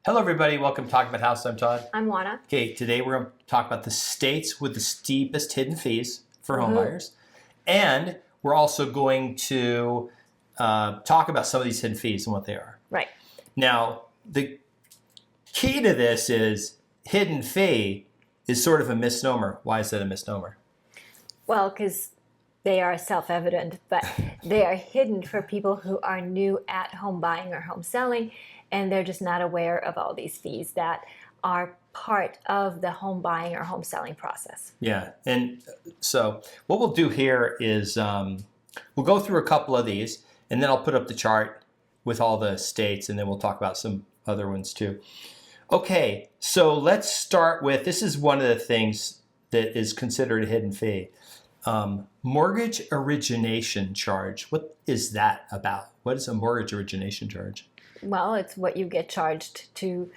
Hello, everybody. Welcome to Talking About House. I'm Todd. I'm Oana. Okay, today we're going to talk about the states with the steepest hidden fees for home buyers. And we're also going to talk about some of these hidden fees and what they are. Right. Now, the key to this is hidden fee is sort of a misnomer. Why is that a misnomer? Well, because they are self-evident, but they are hidden for people who are new at home buying or home selling, and they're just not aware of all these fees that are part of the home buying or home selling process. Yeah, and so what we'll do here is we'll go through a couple of these, and then I'll put up the chart with all the states, and then we'll talk about some other ones too. Okay, so let's start with, this is one of the things that is considered a hidden fee. Mortgage origination charge. What is that about? What is a mortgage origination charge? Well, it's what you get charged to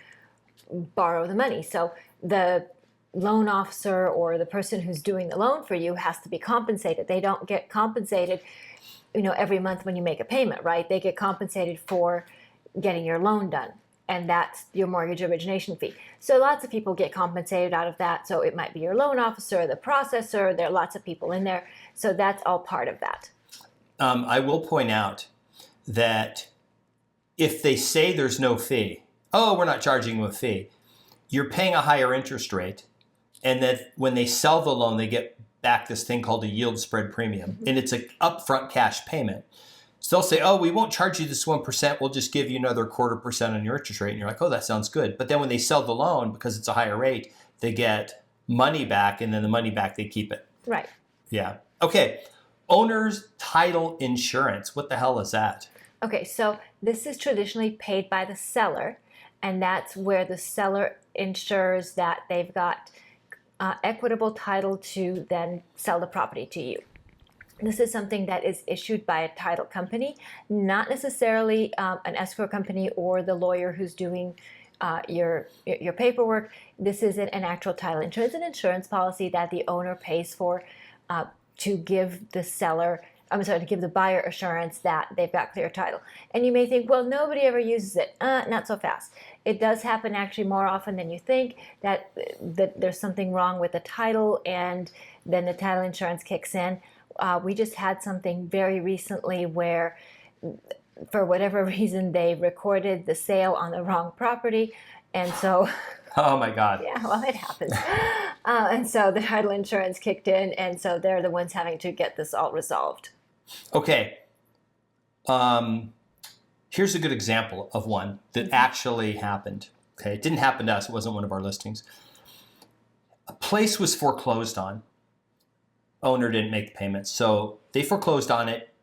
borrow the money. So the loan officer or the person who's doing the loan for you has to be compensated. They don't get compensated, every month when you make a payment, right? They get compensated for getting your loan done. And that's your mortgage origination fee. So lots of people get compensated out of that. So it might be your loan officer, the processor, there are lots of people in there. So that's all part of that. I will point out that if they say there's no fee, we're not charging you a fee, you're paying a higher interest rate. And that when they sell the loan, they get back this thing called a yield spread premium. And it's an upfront cash payment. So they'll say, we won't charge you this 1%. We'll just give you another 0.25% on your interest rate. And you're like, that sounds good. But then when they sell the loan, because it's a higher rate, they get money back. And then the money back, they keep it. Right. Yeah. Okay. Owner's title insurance. What the hell is that? Okay. So this is traditionally paid by the seller. And that's where the seller ensures that they've got equitable title to then sell the property to you. This is something that is issued by a title company, not necessarily an escrow company or the lawyer who's doing your paperwork. This is an actual title insurance, an insurance policy that the owner pays for to give to give the buyer assurance that they've got clear title. And you may think, well, nobody ever uses it. Not so fast. It does happen actually more often than you think that there's something wrong with the title, and then the title insurance kicks in. We just had something very recently where, for whatever reason, they recorded the sale on the wrong property. And so... Oh, my God. Yeah, well, it happens. And so the title insurance kicked in, and so they're the ones having to get this all resolved. Okay. Here's a good example of one that actually happened. Okay, it didn't happen to us. It wasn't one of our listings. A place was foreclosed on. Owner didn't make the payments. So they foreclosed on it,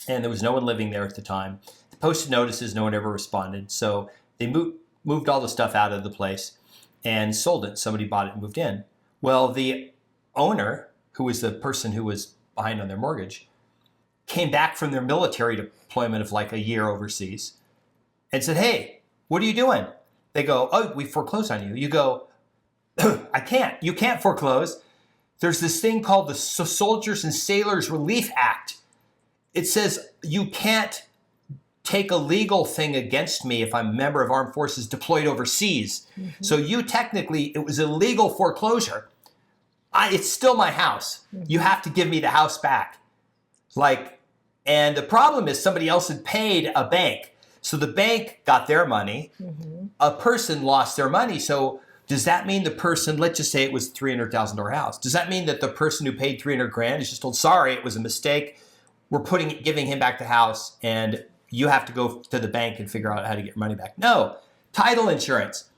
and there was no one living there at the time. They posted notices, no one ever responded. So they moved all the stuff out of the place and sold it. Somebody bought it and moved in. Well, the owner, who was the person who was behind on their mortgage, came back from their military deployment of like a year overseas and said, "Hey, what are you doing?" They go, "We foreclosed on you." You go, "I can't. You can't foreclose. There's this thing called the Soldiers and Sailors Relief Act. It says you can't take a legal thing against me if I'm a member of armed forces deployed overseas. Mm-hmm. So it was a legal foreclosure. It's still my house. Mm-hmm. You have to give me the house back." And the problem is somebody else had paid a bank. So the bank got their money. Mm-hmm. A person lost their money. So does that mean the person, let's just say it was a $300,000 house. Does that mean that the person who paid $300,000 is just told, "Sorry, it was a mistake. We're giving him back the house, and you have to go to the bank and figure out how to get your money back"? No. Title insurance.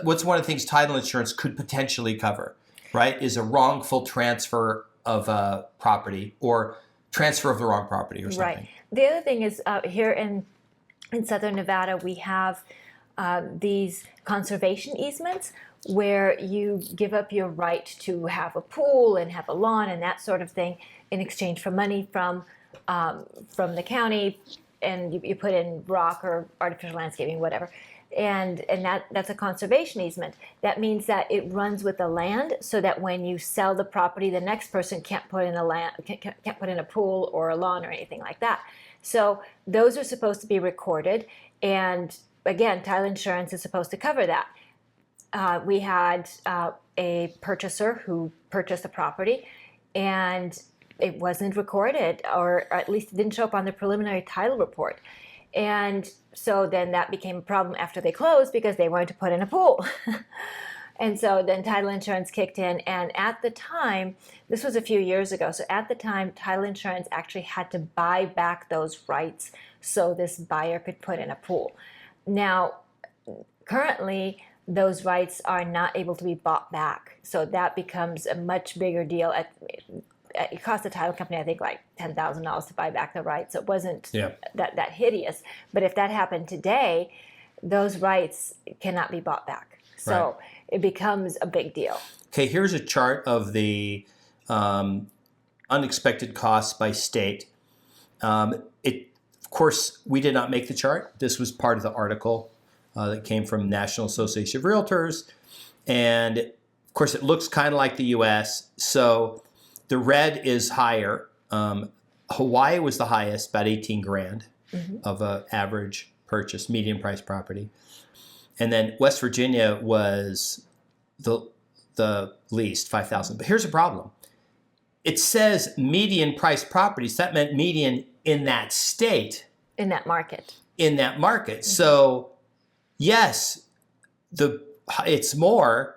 What's one of the things title insurance could potentially cover, right, is a wrongful transfer of a property or transfer of the wrong property or something. Right. The other thing is here in Southern Nevada, we have these conservation easements where you give up your right to have a pool and have a lawn and that sort of thing in exchange for money from the county, and you put in rock or artificial landscaping, whatever. And that's a conservation easement. That means that it runs with the land, so that when you sell the property, the next person can't put in a pool or a lawn or anything like that. So those are supposed to be recorded, and again, title insurance is supposed to cover that. We had a purchaser who purchased a property, and it wasn't recorded, or at least it didn't show up on the preliminary title report. And so then that became a problem after they closed because they wanted to put in a pool. And so then title insurance kicked in, and at the time, this was a few years ago, so at the time, title insurance actually had to buy back those rights so this buyer could put in a pool. Now, currently, those rights are not able to be bought back, so that becomes a much bigger deal. It cost the title company, I think, like $10,000 to buy back the rights. So it wasn't that hideous. But if that happened today, those rights cannot be bought back. So it becomes a big deal. Okay, here's a chart of the unexpected costs by state. Of course, we did not make the chart. This was part of the article that came from National Association of Realtors. And of course, it looks kind of like the U.S. So the red is higher. Hawaii was the highest, about 18 grand of an average purchase, median price property. And then West Virginia was the least, 5,000. But here's the problem. It says median price properties. That meant median in that state. In that market. So, yes, it's more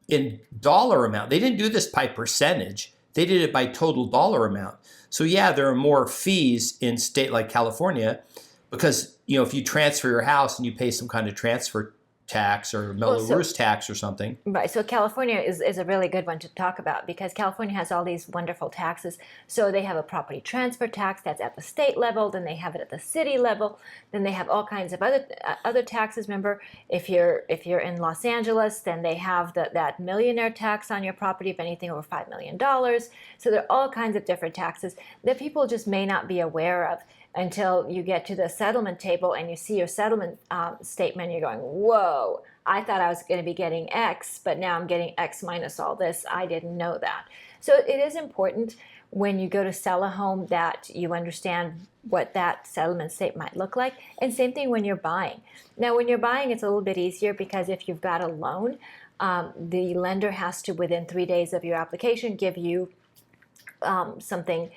in dollar amount. They didn't do this by percentage. They did it by total dollar amount. So, yeah, there are more fees in state like California because, if you transfer your house and you pay some kind of transfer tax or Mello-Roos tax or something. Right. So California is a really good one to talk about because California has all these wonderful taxes. So they have a property transfer tax that's at the state level, then they have it at the city level, then they have all kinds of other taxes. Remember, if you're in Los Angeles, then they have that millionaire tax on your property of anything over $5 million. So there are all kinds of different taxes that people just may not be aware of until you get to the settlement table and you see your settlement statement. You're going, whoa, I thought I was going to be getting X, but now I'm getting X minus all this. I didn't know that. So it is important when you go to sell a home that you understand what that settlement state might look like. And same thing when you're buying. Now, when you're buying, it's a little bit easier because if you've got a loan, the lender has to, within 3 days of your application, give you something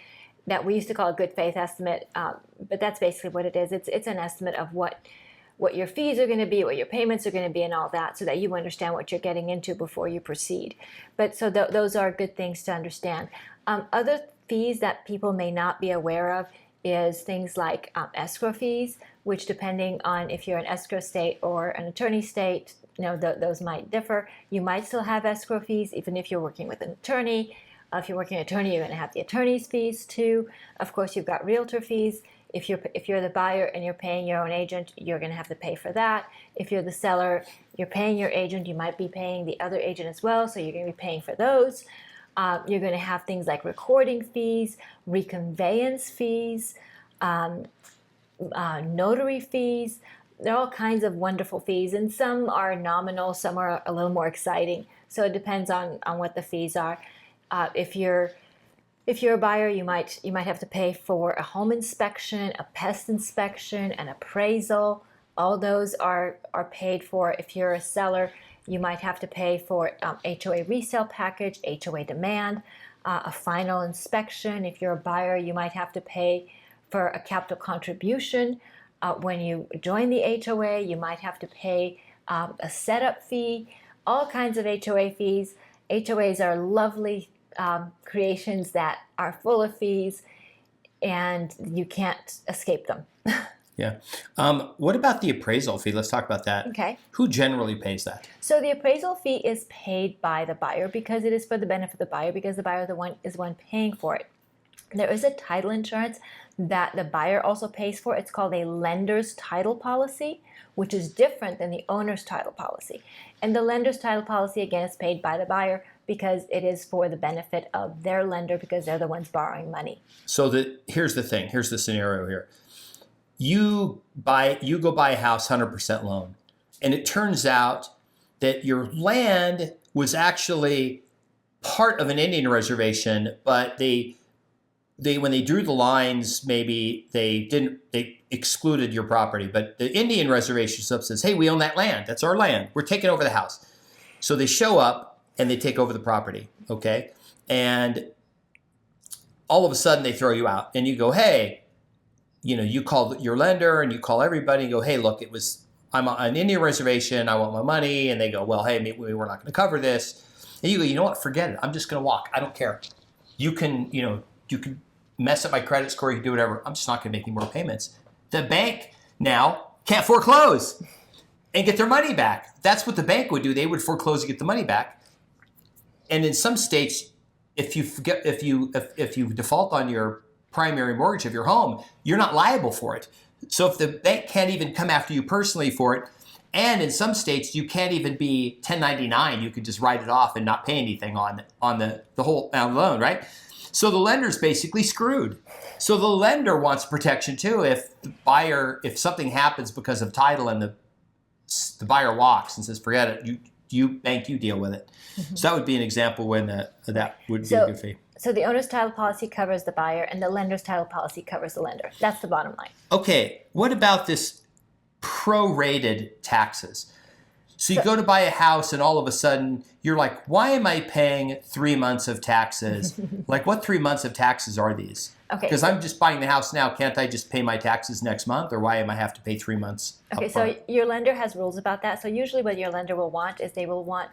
that we used to call a good faith estimate, but that's basically what it is. It's an estimate of what your fees are going to be, what your payments are going to be, and all that, so that you understand what you're getting into before you proceed. But so those are good things to understand. Other fees that people may not be aware of is things like escrow fees, which depending on if you're an escrow state or an attorney state, those might differ. You might still have escrow fees even if you're working with an attorney. If you're working with an attorney, you're going to have the attorney's fees too. Of course, you've got realtor fees. If you're the buyer and you're paying your own agent, you're going to have to pay for that. If you're the seller, you're paying your agent. You might be paying the other agent as well, so you're going to be paying for those. You're going to have things like recording fees, reconveyance fees, notary fees. There are all kinds of wonderful fees, and some are nominal, some are a little more exciting. So it depends on what the fees are. If you're a buyer, you might have to pay for a home inspection, a pest inspection, an appraisal. All those are paid for. If you're a seller, you might have to pay for HOA resale package, HOA demand, a final inspection. If you're a buyer, you might have to pay for a capital contribution. When you join the HOA, you might have to pay a setup fee, all kinds of HOA fees. HOAs are lovely creations that are full of fees, and you can't escape them. Yeah. What about the appraisal fee? Let's talk about that. Okay. Who generally pays that? So the appraisal fee is paid by the buyer because it is for the benefit of the buyer, because the buyer is the one paying for it. There is a title insurance that the buyer also pays for. It's called a lender's title policy, which is different than the owner's title policy. And the lender's title policy, again, is paid by the buyer because it is for the benefit of their lender because they're the ones borrowing money. So here's the thing. Here's the scenario here. You go buy a house 100% loan, and it turns out that your land was actually part of an Indian reservation, but they when they drew the lines, maybe they excluded your property, but the Indian reservation sub says, hey, we own that land. That's our land. We're taking over the house. So they show up and they take over the property. Okay. And all of a sudden they throw you out and you go, hey, you call your lender and you call everybody and go, hey, look, I'm on an Indian reservation. I want my money. And they go, well, hey, maybe we're not going to cover this. And you go, you know what? Forget it. I'm just going to walk. I don't care. You can mess up my credit score. You can do whatever. I'm just not going to make any more payments. The bank now can't foreclose and get their money back. That's what the bank would do. They would foreclose and get the money back. And in some states, if you default on your primary mortgage of your home, you're not liable for it. So if the bank can't even come after you personally for it, and in some states you can't even be 1099, you could just write it off and not pay anything on the whole loan, right? So the lender's basically screwed. So the lender wants protection too if something happens because of title and the buyer walks and says, forget it, you bank, you deal with it. Mm-hmm. So that would be an example when that would be a good fee. So the owner's title policy covers the buyer and the lender's title policy covers the lender. That's the bottom line. Okay, what about this prorated taxes? So you go to buy a house and all of a sudden you're like, why am I paying 3 months of taxes? Like, what 3 months of taxes are these? Okay. Because I'm just buying the house now. Can't I just pay my taxes next month? Or why am I have to pay 3 months? Okay, so your lender has rules about that. So usually what your lender will want is they will want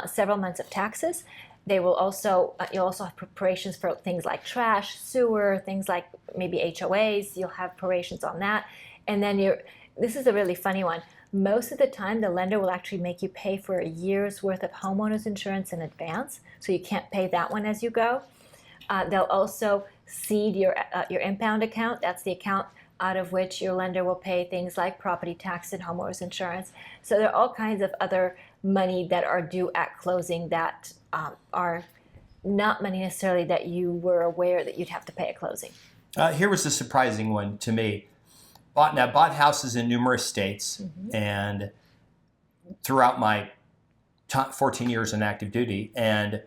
several months of taxes. They will also, you'll also have preparations for things like trash, sewer, things like maybe HOAs. You'll have preparations on that. And then this is a really funny one. Most of the time, the lender will actually make you pay for a year's worth of homeowners insurance in advance, so you can't pay that one as you go. They'll also seed your impound account. That's the account out of which your lender will pay things like property tax and homeowners insurance. So there are all kinds of other money that are due at closing that are not money necessarily that you were aware that you'd have to pay at closing. Here was a surprising one to me. Bought houses in numerous states, mm-hmm. and throughout my 14 years in active duty. And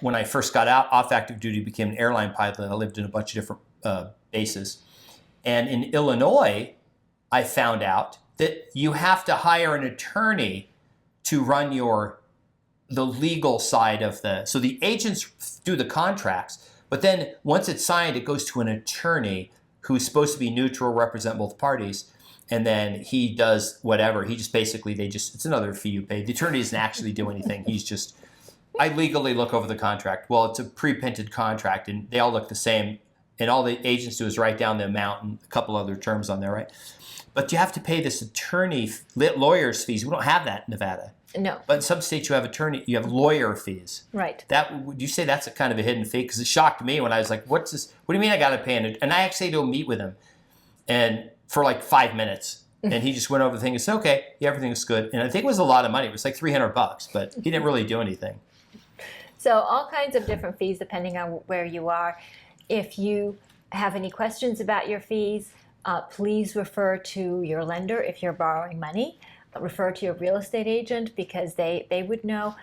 when I first got off active duty, became an airline pilot. I lived in a bunch of different bases. And in Illinois, I found out that you have to hire an attorney to run the legal side of so the agents do the contracts, but then once it's signed, it goes to an attorney who's supposed to be neutral, represent both parties, and then he does whatever. He just basically, it's another fee you pay. The attorney doesn't actually do anything. I legally look over the contract. Well, it's a pre-printed contract, and they all look the same, and all the agents do is write down the amount and a couple other terms on there, right? But you have to pay this lawyer's fees. We don't have that in Nevada. No. But in some states you have lawyer fees. Right. Would you say that's a kind of a hidden fee? Because it shocked me when I was like, what's this? What do you mean I got to pay? And I actually had to meet with him and for like 5 minutes. And he just went over the thing and said, okay, yeah, everything was good. And I think it was a lot of money. It was like $300, but he didn't really do anything. So all kinds of different fees depending on where you are. If you have any questions about your fees, please refer to your lender if you're borrowing money. Refer to your real estate agent because they would know.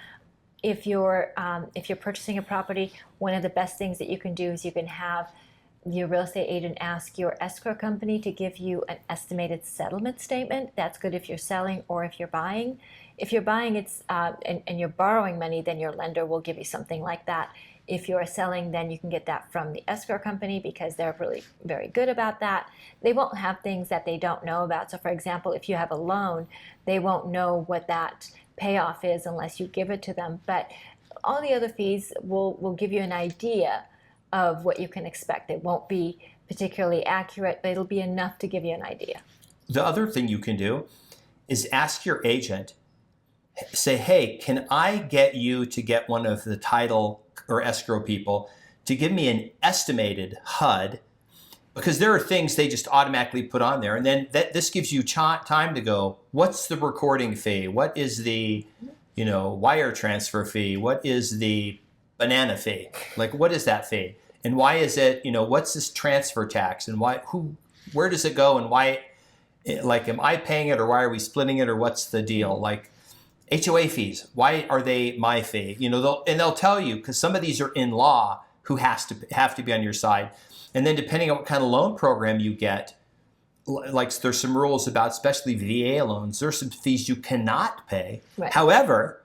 If you're purchasing a property, one of the best things that you can do is you can have your real estate agent ask your escrow company to give you an estimated settlement statement. That's good if you're selling or if you're buying. If you're buying, and you're borrowing money, then your lender will give you something like that. If you're selling, then you can get that from the escrow company because they're really very good about that. They won't have things that they don't know about. So for example, if you have a loan, they won't know what that payoff is unless you give it to them. But all the other fees will give you an idea of what you can expect. It won't be particularly accurate, but it'll be enough to give you an idea. The other thing you can do is ask your agent, say, hey, can I get you to get one of the title or escrow people to give me an estimated HUD, because there are things they just automatically put on there. And then this gives you time to go, what's the recording fee? What is the wire transfer fee? What is the banana fee? Like, what is that fee? And why is it, what's this transfer tax? And where does it go? And why, like, am I paying it or why are we splitting it or what's the deal? Like, HOA fees, why are they my fee? They'll tell you because some of these are in law who have to be on your side. And then depending on what kind of loan program you get, like there's some rules about especially VA loans. There's some fees you cannot pay. Right. However,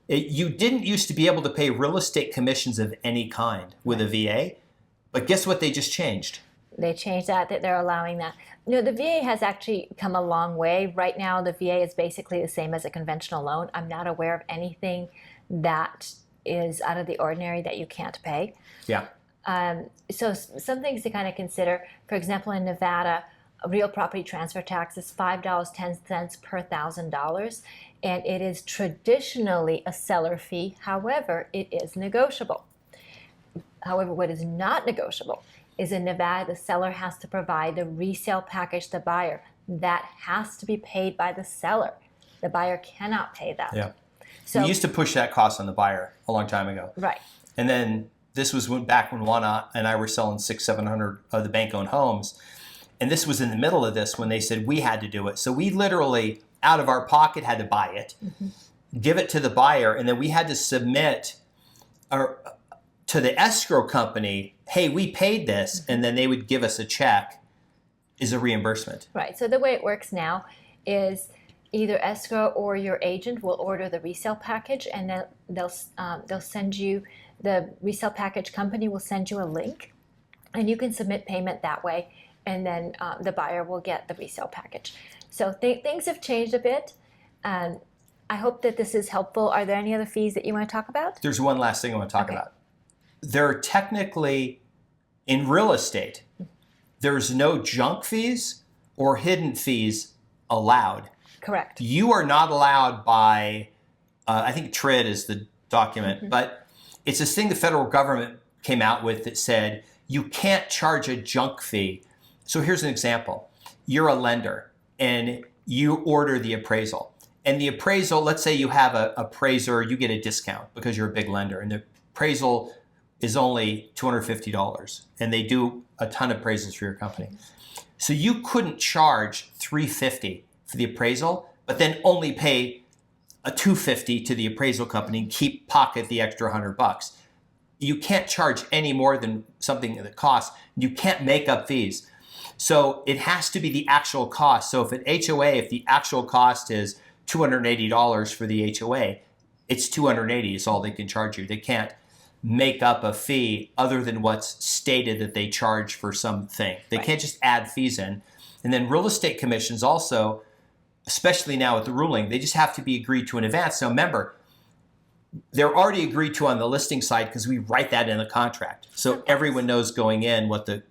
you didn't used to be able to pay real estate commissions of any kind with a VA, but guess what they just changed? They changed that they're allowing that. The VA has actually come a long way. Right now, the VA is basically the same as a conventional loan. I'm not aware of anything that is out of the ordinary that you can't pay. Yeah. So some things to kind of consider. For example, in Nevada, a real property transfer tax is $5.10 per $1,000, and it is traditionally a seller fee. However, it is negotiable. However, what is not negotiable is in Nevada, the seller has to provide the resale package to the buyer. That has to be paid by the seller. The buyer cannot pay that. Yeah. So, we used to push that cost on the buyer a long time ago. Right. And then this was back when Oana and I were selling 600-700 of the bank-owned homes. And this was in the middle of this when they said we had to do it. So we literally, out of our pocket, had to buy it, give it to the buyer, and then we had to submit to the escrow company, hey, we paid this, and then they would give us a check as a reimbursement. Right. So the way it works now is either escrow or your agent will order the resale package, and then they'll send you, the resale package company will send you a link, and you can submit payment that way, and then the buyer will get the resale package. So things have changed a bit. I hope that this is helpful. Are there any other fees that you want to talk about? There's one last thing I want to talk about. There are technically, in real estate, there's no junk fees or hidden fees allowed. Correct. You are not allowed by, I think TRID is the document, but it's this thing the federal government came out with that said you can't charge a junk fee. So here's an example. You're a lender and you order the appraisal. And the appraisal, let's say you have an appraiser, you get a discount because you're a big lender, and the appraisal is only $250, and they do a ton of appraisals for your company. So you couldn't charge $350 for the appraisal, but then only pay a $250 to the appraisal company and pocket the extra $100. You can't charge any more than something that costs. You can't make up fees. So it has to be the actual cost. So if an HOA, if the actual cost is $280 for the HOA, it's $280 is all they can charge you. They can't make up a fee other than what's stated that they charge for something. They can't just add fees in. And then real estate commissions also, especially now with the ruling, they just have to be agreed to in advance. Now remember, they're already agreed to on the listing side because we write that in the contract. So everyone knows going in what the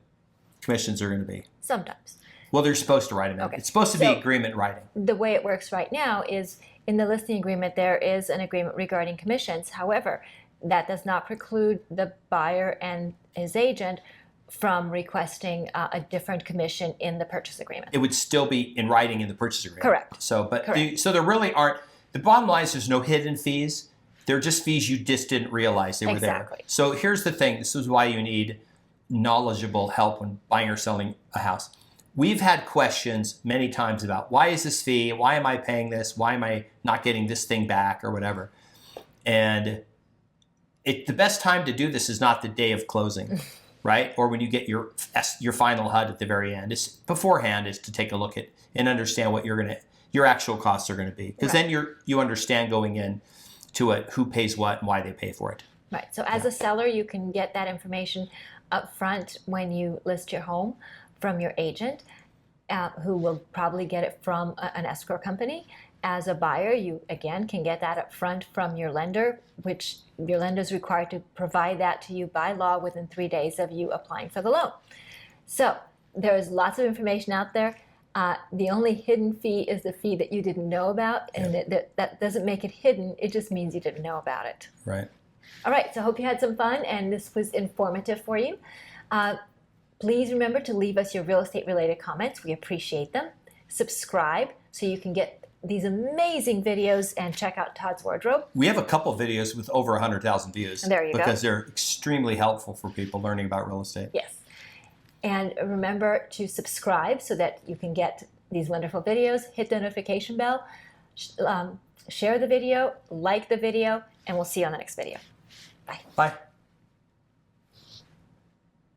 commissions are going to be. Sometimes. Well, they're supposed to write them in. Okay. It's supposed to be agreement writing. The way it works right now is in the listing agreement, there is an agreement regarding commissions. However, that does not preclude the buyer and his agent from requesting a different commission in the purchase agreement. It would still be in writing in the purchase agreement. Correct. So, so there really aren't. The bottom line is there's no hidden fees. They're just fees you just didn't realize they were there. So here's the thing. This is why you need knowledgeable help when buying or selling a house. We've had questions many times about why is this fee? Why am I paying this? Why am I not getting this thing back or whatever? And the best time to do this is not the day of closing, right? Or when you get your final HUD at the very end. It's beforehand is to take a look at and understand what your actual costs are going to be, because then you understand going in to it who pays what and why they pay for it. Right. So as a seller, you can get that information up front when you list your home from your agent, who will probably get it from an escrow company. As a buyer, you, again, can get that up front from your lender, which your lender is required to provide that to you by law within 3 days of you applying for the loan. So there's lots of information out there. The only hidden fee is the fee that you didn't know about, and that doesn't make it hidden. It just means you didn't know about it. Right. All right, so I hope you had some fun and this was informative for you. Please remember to leave us your real estate related comments. We appreciate them. Subscribe so you can get these amazing videos and check out Todd's wardrobe. We have a couple videos with over 100,000 views. There you go. Because they're extremely helpful for people learning about real estate. Yes. And remember to subscribe so that you can get these wonderful videos. Hit the notification bell, share the video, like the video, and we'll see you on the next video. Bye. Bye.